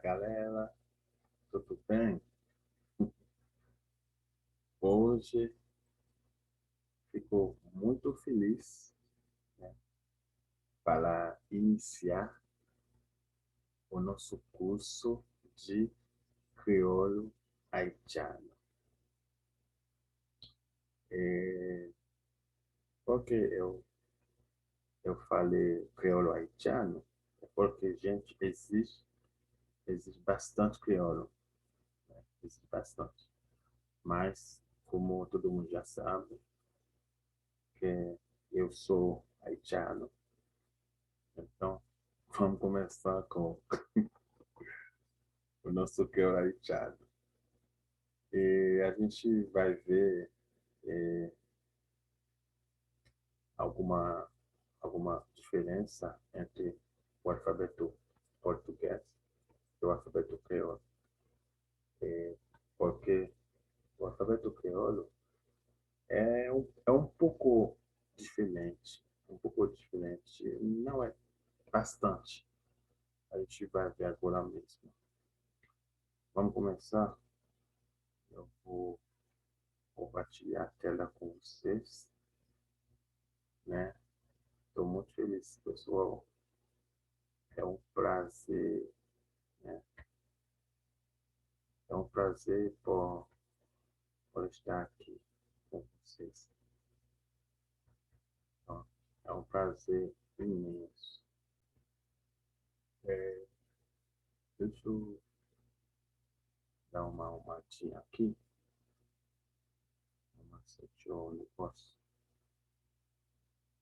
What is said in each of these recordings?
galera, tudo bem? Hoje fico muito feliz, né, para iniciar o nosso curso de crioulo haitiano. Por que eu falei crioulo haitiano? É porque, gente, existe bastante crioulo, né? Existe bastante. Mas, como todo mundo já sabe, que eu sou haitiano, então vamos começar com o nosso crioulo haitiano. E a gente vai ver alguma, alguma diferença entre o alfabeto português e o alfabeto crioulo. Porque o alfabeto crioulo é um pouco diferente. Um pouco diferente. Não é bastante. A gente vai ver agora mesmo. Vamos começar? Eu vou compartilhar a tela com vocês, né? Estou muito feliz, pessoal. É um prazer, né? É um prazer por estar aqui com vocês. Então, é um prazer imenso. É, deixa eu dar uma arrumadinha aqui. Uma sete o negócio.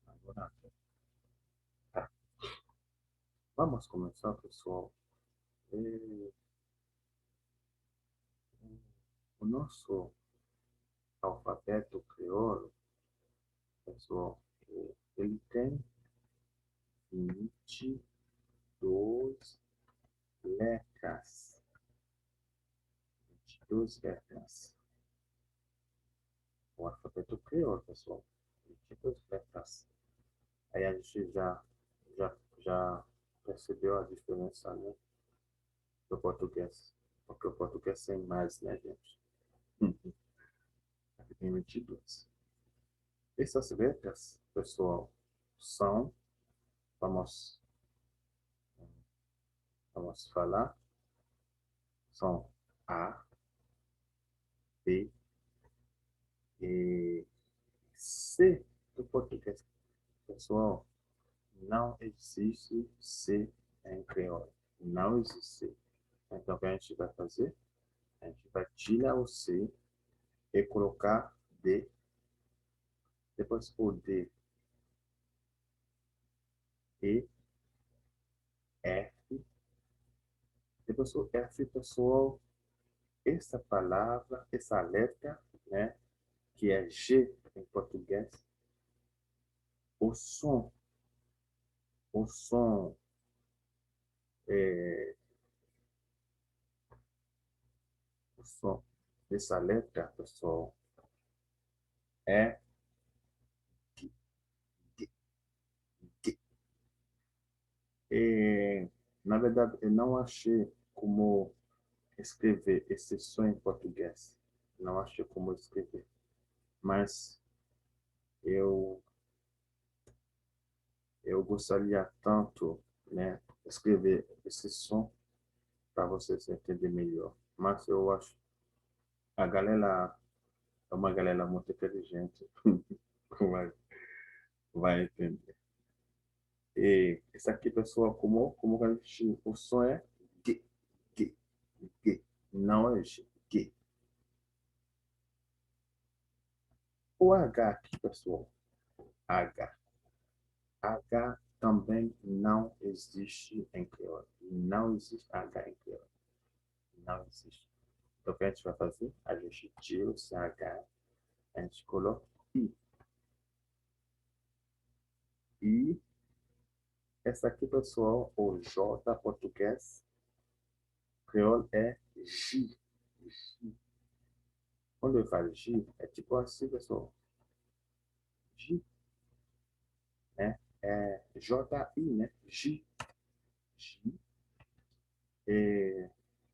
Agora, tá. Vamos começar, pessoal. É, o nosso alfabeto crioulo, pessoal, ele tem 22 letras. 22 letras. O alfabeto crioulo, pessoal. 22 letras. Aí a gente já percebeu a diferença, né, do português. Porque o português tem mais, né, gente? Aqui tem 22. Essas letras, pessoal, são, vamos, vamos falar, são A, B e C do português. Pessoal, não existe C em crioulo. Não existe C. Então, o que a gente vai fazer? A gente vai tirar o C e colocar D. Depois o D, E, F. Depois o F, pessoal, essa palavra, essa letra, né, que é G em português, o som, o som, é, o som dessa letra, pessoal, é G, G, G. E, na verdade, eu não achei como escrever esse som em português. Não achei como escrever. Mas eu, eu gostaria tanto, né, escrever esse som para vocês entenderem melhor. Mas eu acho a galera é uma galera muito inteligente. vai, vai entender. E isso aqui, pessoal, como a gente, o som é G, G, G. Não é G, G. O H aqui, pessoal, H. H também não existe em crioulo. Não existe H em crioulo. Não existe. Então, o que a gente vai fazer? A gente tira esse H, a gente coloca I. E essa aqui, pessoal, o J português, crioulo é G. G. Quando eu falo G, é tipo assim, pessoal. G, né? É J-I, né? G. G. E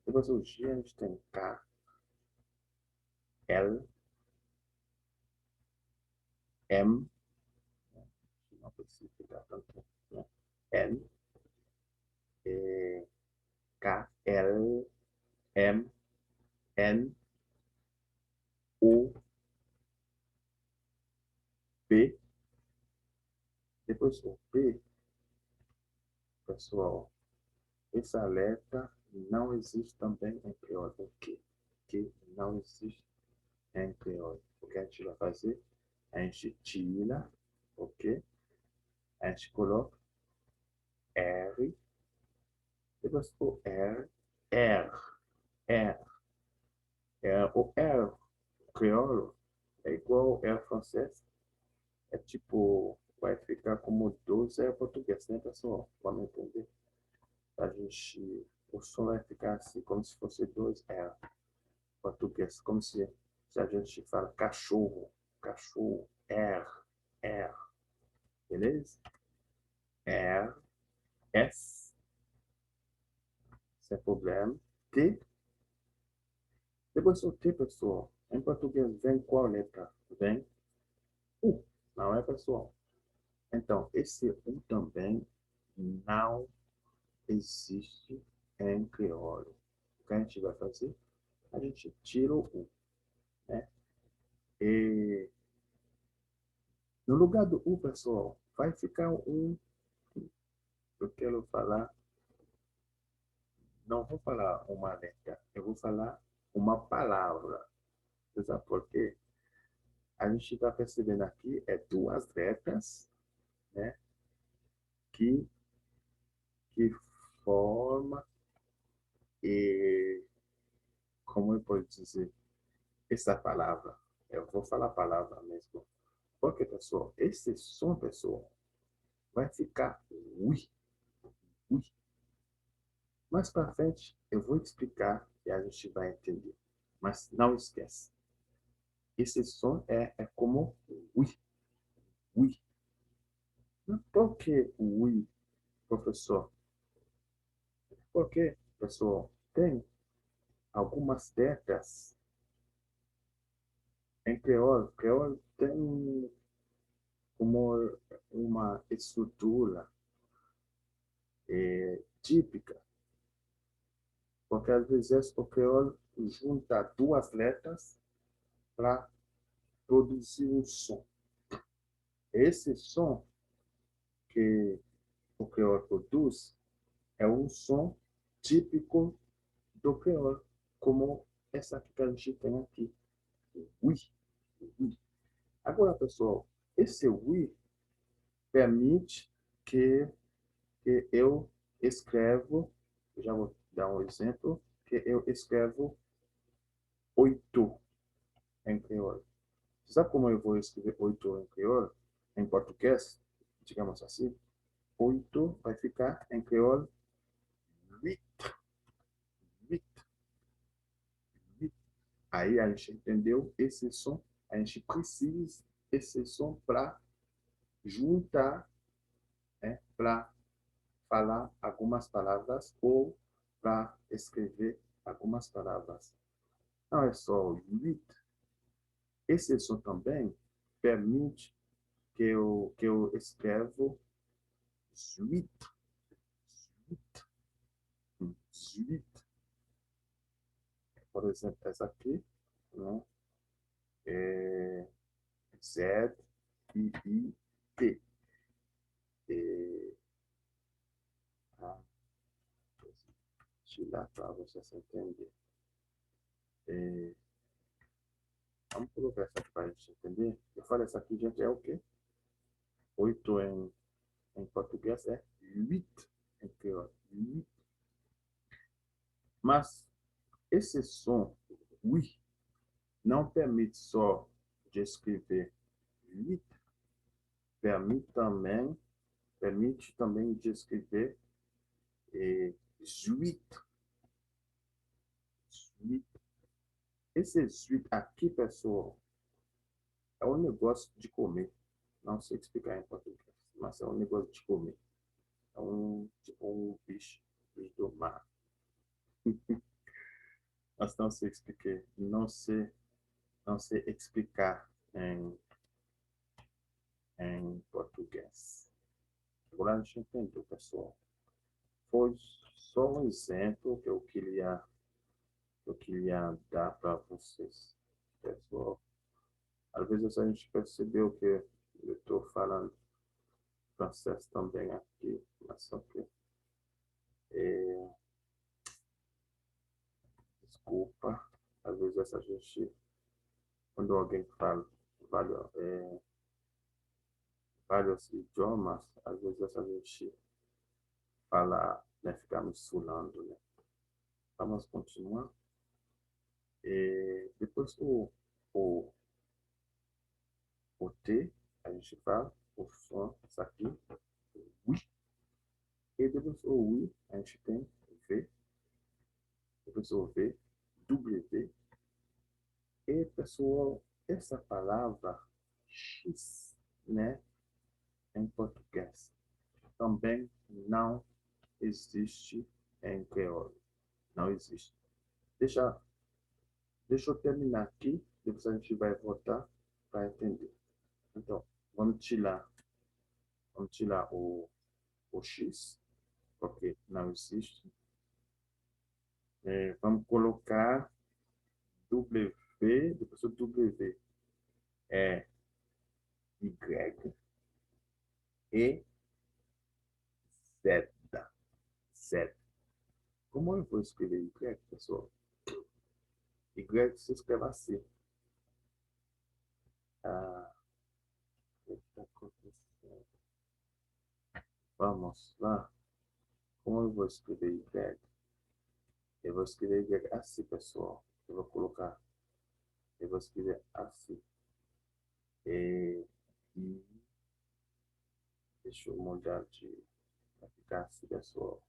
depois o G a gente tem K, L, M, não precisa ficar tanto, né? N, K, L, M, N, O, P. Depois o P, pessoal, essa letra não existe também em crioulo. Que não existe em crioulo. O que a gente vai fazer? A gente tira, ok? A gente coloca R, depois o R, R, R. O R crioulo é igual ao R francês. É tipo, vai ficar como 12 é português, né, pessoal? Vamos entender? A gente, o som vai ficar assim, como se fosse dois R português, como se a gente fala cachorro, cachorro, R, R, beleza? R, S, sem problema. T, depois o T, pessoal, em português vem qual letra? Vem U, não é, pessoal? Então, esse U também não existe em crioulo. O que a gente vai fazer? A gente tira o U, né? E no lugar do U, pessoal, vai ficar um, eu quero falar, não vou falar uma letra, eu vou falar uma palavra. Você sabe por quê? A gente está percebendo aqui é duas letras, né? Que, que forma e, como eu posso dizer, essa palavra. Eu vou falar a palavra mesmo. Porque, pessoal, esse som, pessoal, vai ficar ui, ui. Mais para frente, eu vou explicar e a gente vai entender. Mas não esquece. Esse som é como ui, ui. Por que o ui, professor? Porque, pessoal, tem algumas letras em crioulo. Crioulo tem como uma estrutura típica. Porque às vezes o crioulo junta duas letras para produzir um som. Esse som que o crioulo produz é um som típico do crioulo, como essa que a gente tem aqui. Ui, ui. Agora, pessoal, esse ui permite que eu escrevo, já vou dar um exemplo, que eu escrevo 8 em crioulo. Sabe como eu vou escrever 8 em crioulo? Em português, digamos assim, 8 vai ficar em crioulo 8, 8, 8. Aí a gente entendeu esse som, a gente precisa esse som para juntar, né, para falar algumas palavras ou para escrever algumas palavras. Não é só o 8. Esse som também permite que eu escrevo 18, 18, 18. Por exemplo, essa aqui, né? É Z, I, I, T. E, ah, tirar para vocês entenderem. Vamos colocar essa aqui para a gente entender. Eu falei, essa aqui, gente, é o quê? 8 em português é 8 em crioulo. 8. Mas esse som, ui, não permite só de escrever 8, permite também de escrever 8. 8. Esse 8 aqui, pessoal, é um negócio de comer. Não sei explicar em português, mas é um negócio de comer. É tipo um bicho do mar. não sei explicar, não sei explicar em português. Agora a gente entendeu, pessoal. Foi só um exemplo que eu queria dar para vocês, pessoal. Às vezes a gente percebeu que eu estou falando francês também aqui, mas só que desculpa, às vezes a gente, quando alguém fala vários idiomas, às vezes a gente fala, né, fica misturando, né? Vamos continuar. Depois o, o T, a gente fala, o som, isso aqui, oui. E depois o oui, a gente tem o V, depois o V, W. E, pessoal, essa palavra X, né, em português, também não existe em crioulo. Não existe. Deixa eu terminar aqui, depois a gente vai voltar para entender. Então, vamos tirar o X, porque não existe. Vamos colocar W, depois o W é Y e Z. Z. Como eu vou escrever Y, pessoal? Y se escreve assim. O que está acontecendo? Vamos lá. Como eu vou escrever Y? Eu vou escrever Y assim, pessoal. Eu vou escrever assim. E deixa eu mudar para ficar assim, pessoal.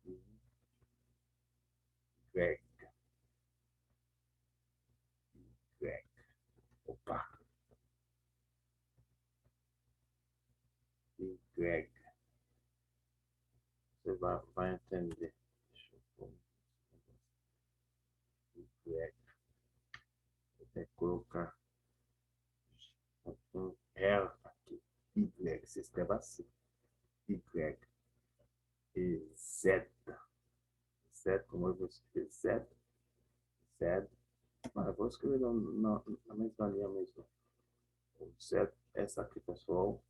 Y. Y. Opa. Y. Você vai entender. Deixa eu pôr Y. Eu tenho que colocar um R aqui. Y. Se escreve assim. Y. E Z. Z, como eu vou escrever Z? Z. Mas eu vou escrever na mesma linha mesmo. O Z, essa aqui, pessoal.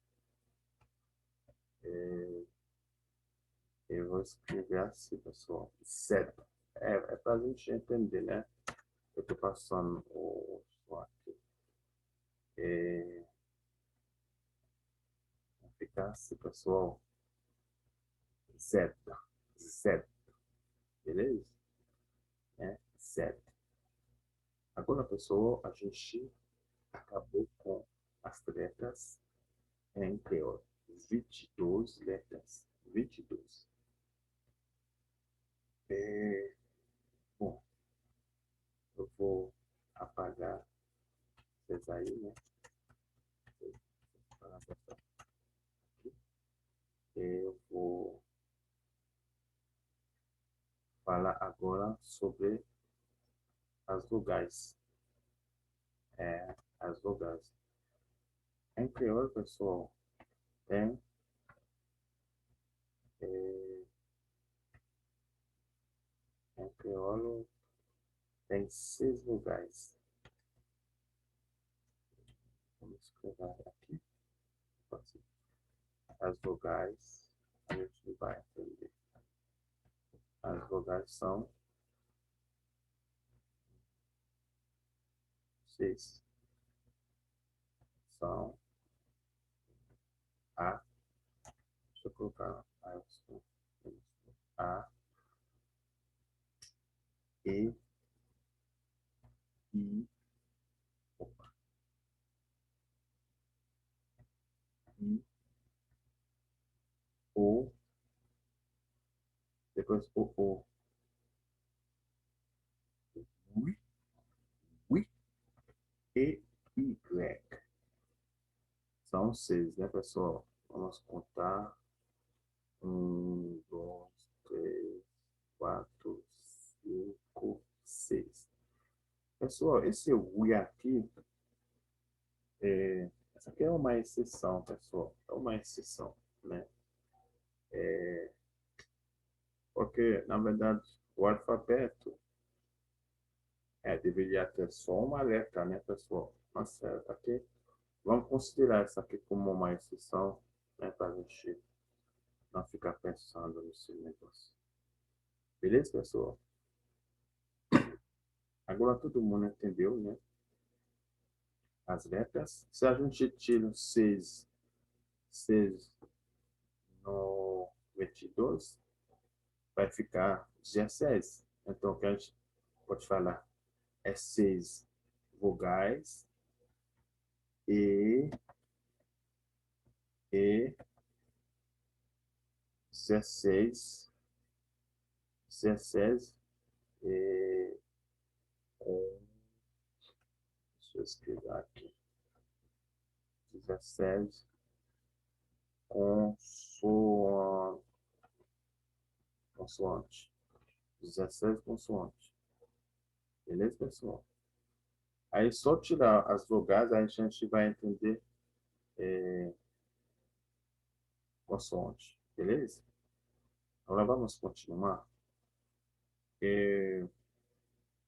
Eu vou escrever assim, pessoal. Z. É para a gente entender, né? Eu estou passando o som aqui. Vai ficar assim, pessoal. Z. Z. Beleza? Z. Agora, pessoal, a gente acabou com as letras em crioulo. 22 letras. 22. Bom, eu vou apagar vocês aí, né? Eu vou falar agora sobre as vogais. As vogais. Em crioulo, pessoal, tem em crioulo tem 6 vogais. Vamos escrever aqui. As vogais, a gente vai entender. As vogais são 6. São A. Deixa eu colocar A, E, I, opa, I, O, depois O, U, E, Y. São 6, né, pessoal? Vamos contar. 1, 2, 3, 4, 5, Pessoal, esse we aqui, essa aqui é uma exceção, pessoal. É uma exceção, né? Porque, na verdade, o alfabeto deveria ter só uma letra, né, pessoal? Mas aqui, vamos considerar essa aqui como uma exceção, né, para a gente não ficar pensando nesse negócio. Beleza, pessoal? Agora todo mundo entendeu, né? As letras. Se a gente tira 6 no 22, vai ficar 16. Então, o que a gente pode falar é 6 vogais e 16 e com, deixa eu escrever aqui, 16 consoante, 16 consoante. Beleza, pessoal? Aí só tirar as vogais, aí a gente vai entender consoante. Beleza? Agora vamos continuar.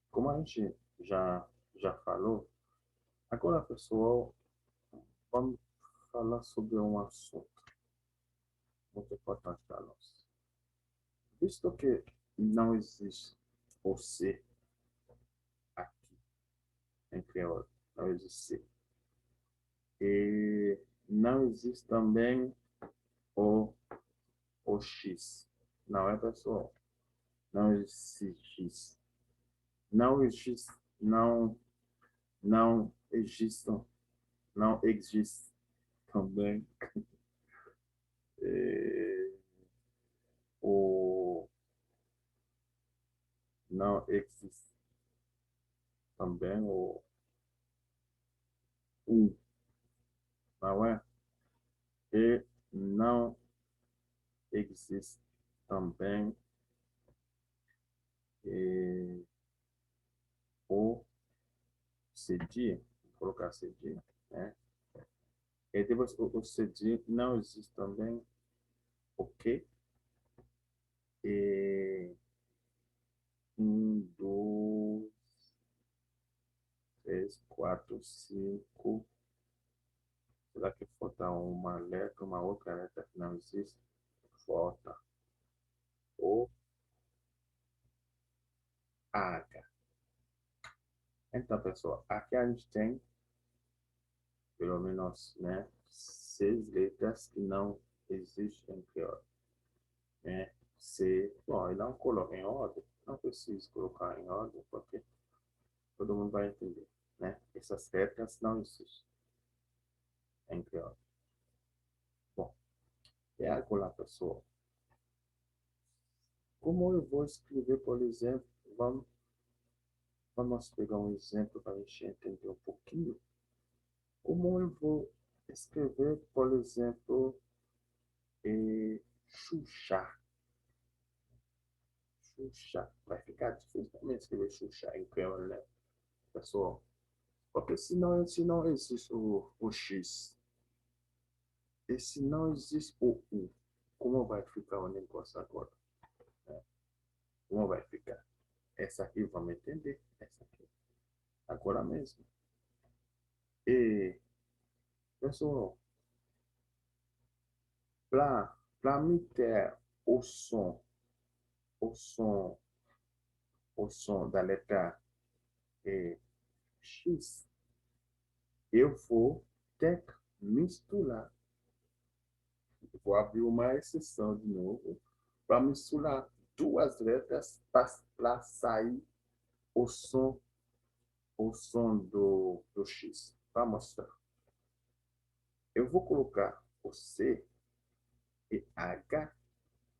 Como a gente já falou, agora, pessoal, vamos falar sobre um assunto muito importante para nós. Visto que não existe você aqui em crioulo, não existe. E não existe também o, o X. Não é, pessoal? Não existe X. Não existe, não existam, não existe também o não existe também o não é? E não existe também o cedi, vou colocar cedi, né? E depois o cedi não existe também o que? E dois, três, quatro, cinco. Será que falta uma letra, uma outra letra que não existe? Falta o H. Então, pessoal, aqui a gente tem pelo menos, né, 6 letras que não existem em crioulo, né? C, bom, eu não coloco em ordem, não preciso colocar em ordem, porque todo mundo vai entender, né? Essas letras não existem em crioulo. Bom, e agora, pessoal, como eu vou escrever, por exemplo, vamos pegar um exemplo para a gente entender um pouquinho. Como eu vou escrever, por exemplo, Xuxa. Xuxa. Vai ficar difícil também escrever Xuxa em crioulo, né, pessoal? Porque se não existe o X, e se não existe o U, como vai ficar o negócio agora? Né? Como vai ficar? Essa aqui, vamos entender. Essa aqui. Agora mesmo. E, pessoal, para mim ter o som, o som, o som da letra X, eu vou ter que misturar. Vou abrir uma exceção de novo para misturar duas letras para sair o som do X. Para mostrar. Eu vou colocar o C e H.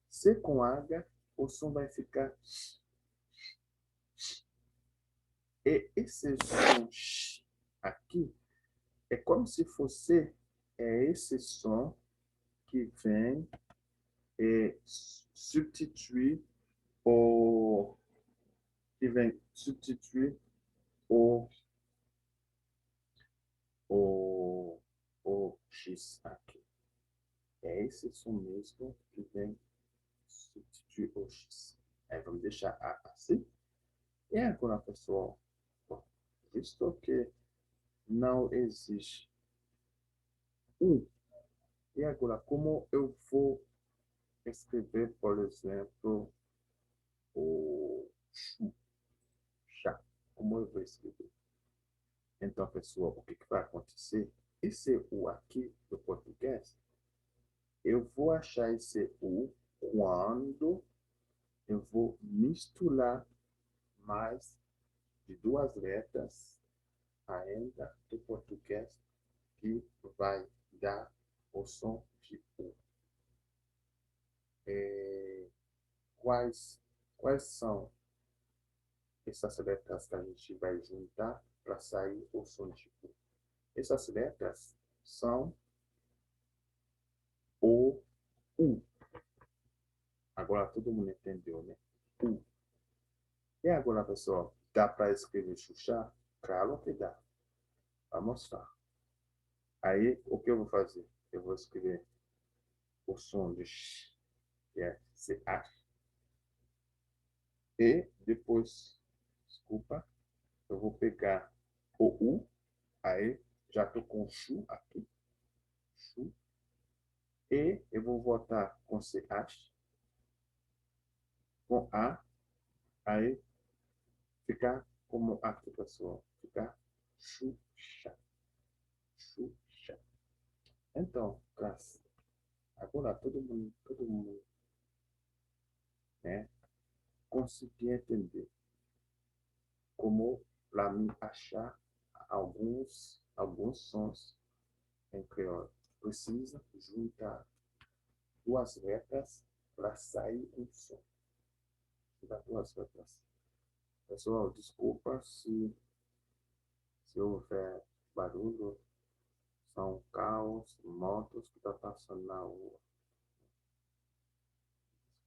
C com H, o som vai ficar. E esse som aqui é como se fosse esse som que vem substituir o que vem substituir o, o X aqui. É esse som mesmo que vem substituir o X. Aí vamos deixar A assim. E agora, pessoal, bom, visto que não existe um, e agora como eu vou escrever, por exemplo, o chu, chá? Como eu vou escrever? Então, pessoal, o que vai acontecer? Esse U aqui do português, eu vou achar esse U quando eu vou misturar mais de duas letras ainda do português que vai dar o som de U. Quais, quais são essas letras que a gente vai juntar para sair o som de U? Essas letras são o U. Agora todo mundo entendeu, né? U. E agora, pessoal, dá para escrever Xuxa? Claro que dá. Vou mostrar. Aí, o que eu vou fazer? Eu vou escrever o som de X, que é CH. E depois, desculpa, eu vou pegar o U. Aí, já estou com Xu aqui. Xu. E eu vou voltar com CH. Com A. Aí, ficar como aqui, pessoal. Ficar Xuxa. Xuxa. Então, classe. Agora todo mundo, né, conseguir entender como para mim achar alguns sons em crioulo. Precisa juntar duas letras para sair um som. Juntar duas letras. Pessoal, desculpa se houver barulho. São carros, motos que estão passando na rua.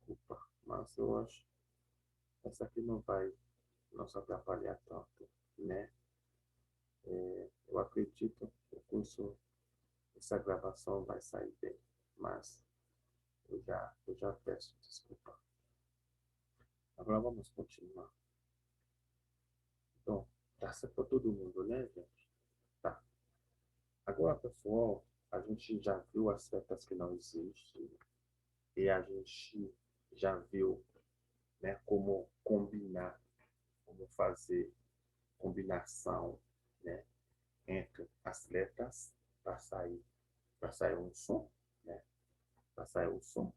Desculpa, mas eu acho que essa aqui não vai nos atrapalhar tanto, né? Eu acredito que o curso, essa gravação vai sair bem, mas eu já peço desculpa. Agora vamos continuar. Então, tá certo para todo mundo, né, gente? Tá. Agora, pessoal, a gente já viu as letras que não existem e a gente já viu, né, como combinar, como fazer combinação, né, entre as letras para sair um som, né? Para sair um som.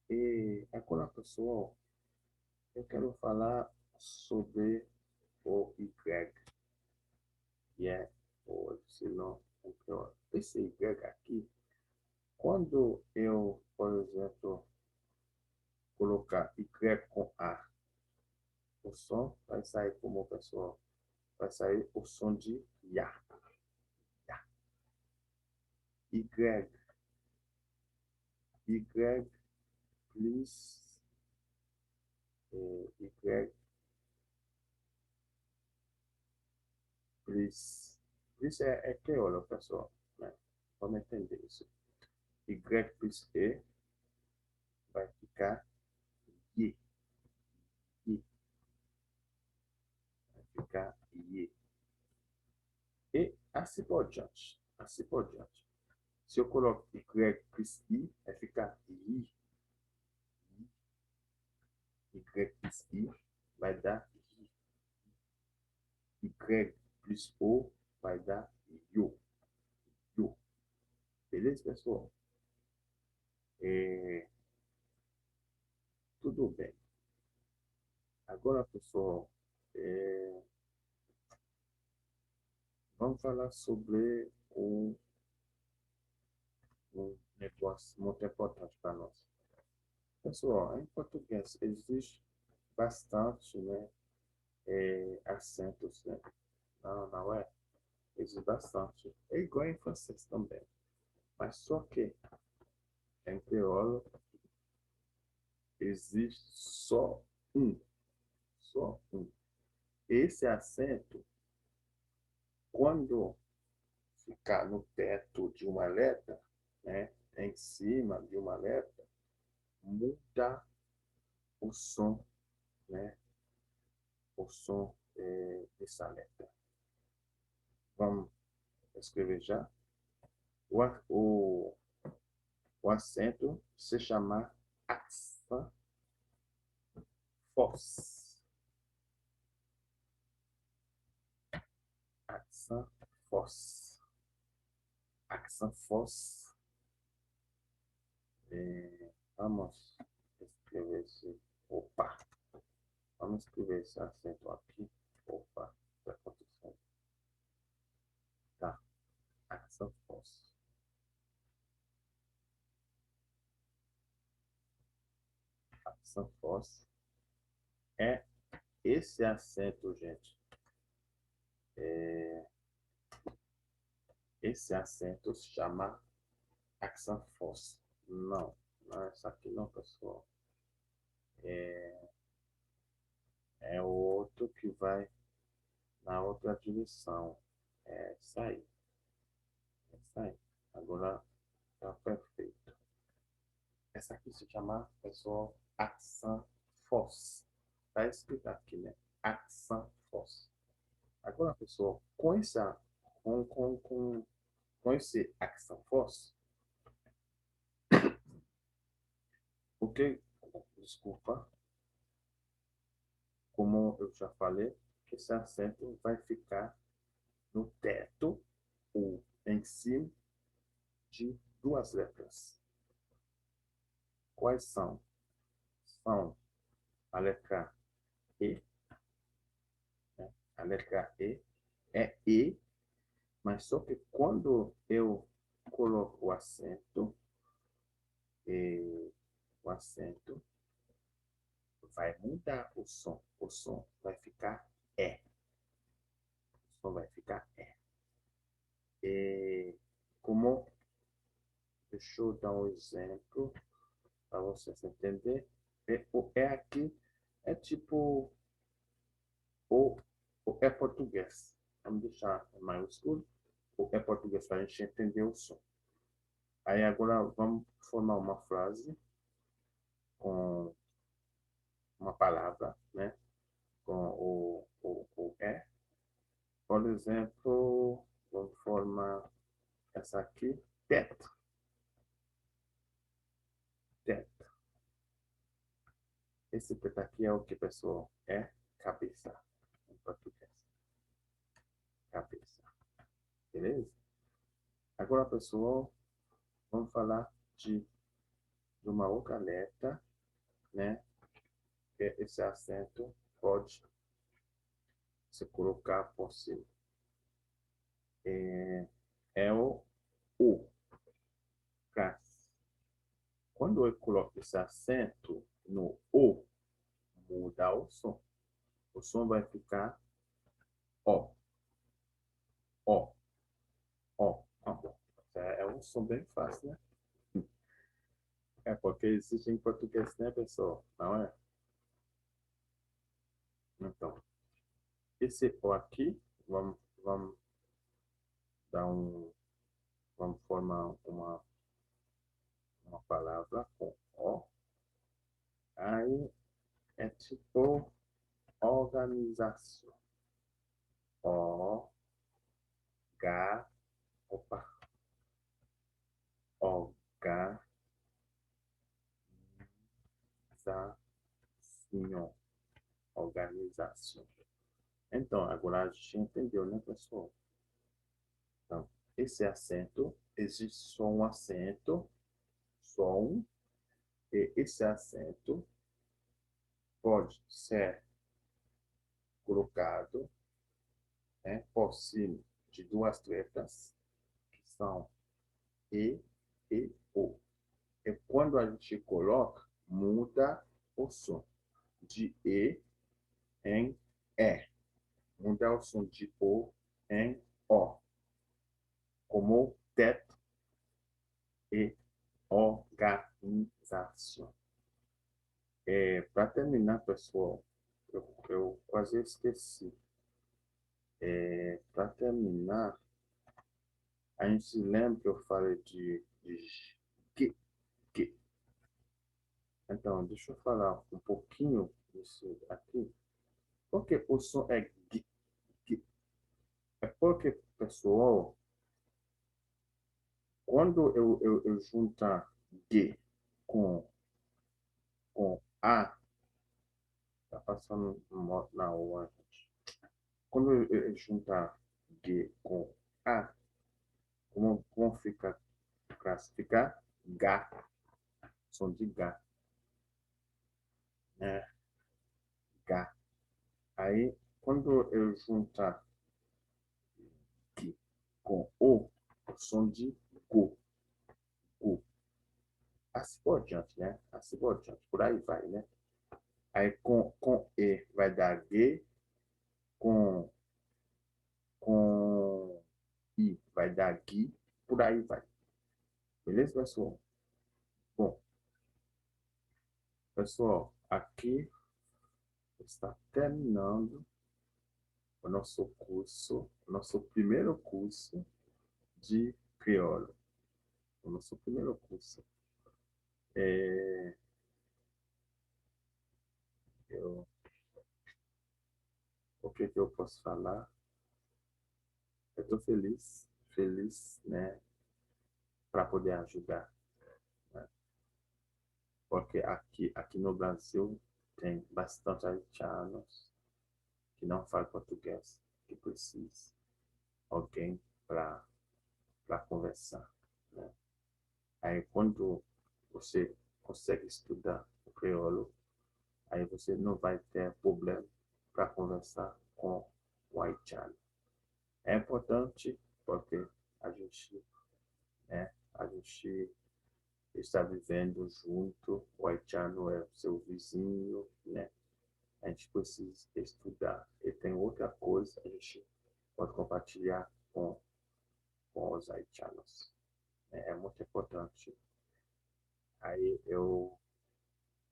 E agora, pessoal, eu quero falar sobre o Y, que é o epsilon. Esse Y aqui, quando eu, por exemplo, colocar Y com A, o som vai sair como, pessoal? Vai sair o som de Ya. Ya. Y. Y, please. Y, please. Please é crioulo, pessoal, né? Vamos entender isso. Y plus E vai ficar I. I. Vai ficar I. E assim por diante. Assim por diante. Se eu coloco Y plus I, vai ficar I. Y plus I vai dar I. Y plus O vai dar Yo. Yo. Beleza, pessoal? Tudo bem. Agora, pessoal, vamos falar sobre um negócio muito importante para nós. Pessoal, em português existe bastante, né, acentos, né? Não é? Existe bastante. É igual em francês também. Mas só que em crioulo existe só um. Só um. Esse acento quando ficar no teto de uma letra, né, em cima de uma letra, muda o som, né, o som dessa letra. Vamos escrever já. O acento se chama accent force. Accent force. Accent force. Vamos escrever esse. Opa! Vamos escrever esse acento aqui. Opa, está acontecendo. Tá. Accent force. Accent force é esse acento, gente. Esse acento se chama accent force. Não, não é essa aqui não, pessoal. É o outro que vai na outra direção. É isso aí. É isso aí. Agora tá perfeito. Essa aqui se chama, pessoal, accent force. Tá escrito aqui, né? Accent force. Agora, pessoal, com esse accent force, desculpa, como eu já falei, esse acento vai ficar no teto ou em cima de duas letras. Quais são? São a letra E, né? A letra E é E, mas só que quando eu coloco o acento vai mudar o som. O som vai ficar E. O som vai ficar E. Como, deixa eu dar um exemplo para vocês entenderem. O E aqui é tipo o é português. Vamos deixar em maiúsculo. O é português para a gente entender o som. Aí agora vamos formar uma frase com uma palavra, né? Com o é. Por exemplo, vamos formar essa aqui, teto. Teto. Esse teto aqui é o que, pessoal? É cabeça, em português. Cabeça. Beleza? Agora, pessoal, vamos falar de uma outra letra, né? Que esse acento pode se colocar por cima. É o U. Quando eu coloco esse acento no O, muda o som. O som vai ficar O. O. O. É um som bem fácil, né? É porque existe em português, né, pessoal? Não é? Então, esse O aqui, vamos dar vamos formar uma palavra com O. Aí é tipo organização. O, G, opa, organização. Organização. Então, agora a gente entendeu, né, pessoal? Então, esse acento, existe só um acento, só um, e esse acento pode ser colocado, né, por cima de duas letras, que são E e O. E quando a gente coloca, muda o som de E em E. Muda o som de O em O. Como teto e organização. Para terminar, pessoal, eu quase esqueci. Para terminar, a gente se lembra que eu falei de que. Então, deixa eu falar um pouquinho disso aqui. Porque o som é que. É porque, pessoal, quando eu juntar G com, com A, tá passando na hora. Quando eu juntar G com A, como fica classificar? Gá, som de Gá, né? Gá. Aí, quando eu juntar G com o som de Go, Go. Assim por diante, né? Assim por diante, por aí vai, né? Aí com E vai dar G, com, com I vai dar Gui, por aí vai. Beleza, pessoal? Bom, pessoal, aqui está terminando o nosso curso, o nosso primeiro curso de crioulo. O nosso primeiro curso. É, eu, o que eu posso falar? Eu estou feliz, né, para poder ajudar, né? Porque aqui no Brasil tem bastante haitianos que não falam português, que precisam alguém para conversar, né? Aí quando você consegue estudar o crioulo, aí você não vai ter problema para conversar com o haitiano. É importante porque a gente, né, a gente está vivendo junto, o haitiano é seu vizinho, né? A gente precisa estudar. E tem outra coisa, a gente pode compartilhar com os haitianos. É muito importante. Aí eu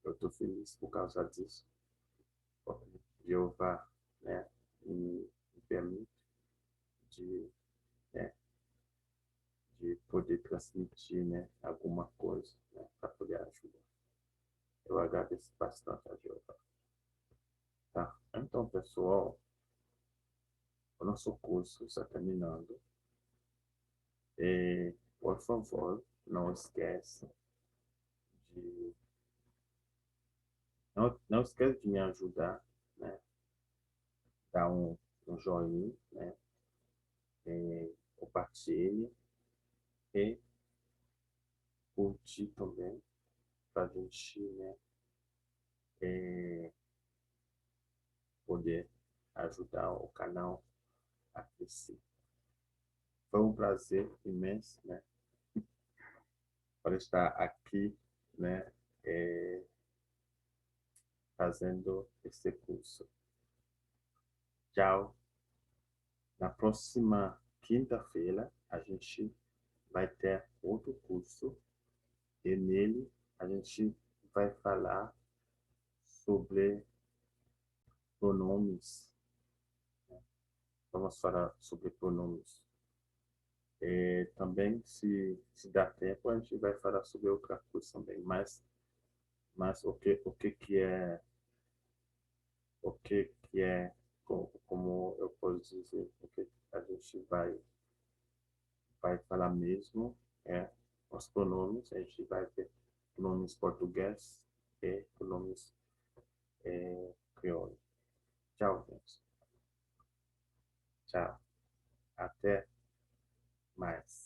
estou feliz por causa disso. Porque Jeová, né, me permite de, né, de poder transmitir, né, alguma coisa, né, para poder ajudar. Eu agradeço bastante a Jeová. Tá? Então, pessoal, o nosso curso está terminando. E, por favor, não esqueça de não esquece de me ajudar, né? Dar um joinha, né? Compartilhe e curtir também para a gente, né, poder ajudar o canal a crescer. Foi um prazer imenso, né, para estar aqui, né, fazendo esse curso. Tchau. Na próxima quinta-feira a gente vai ter outro curso e nele a gente vai falar sobre pronomes. Vamos falar sobre pronomes. Também, se dá tempo, a gente vai falar sobre outra coisa também. Mas como eu posso dizer, o que a gente vai falar mesmo é os pronomes. A gente vai ter pronomes português e pronomes crioulo. Tchau, gente. Tchau. Até mais.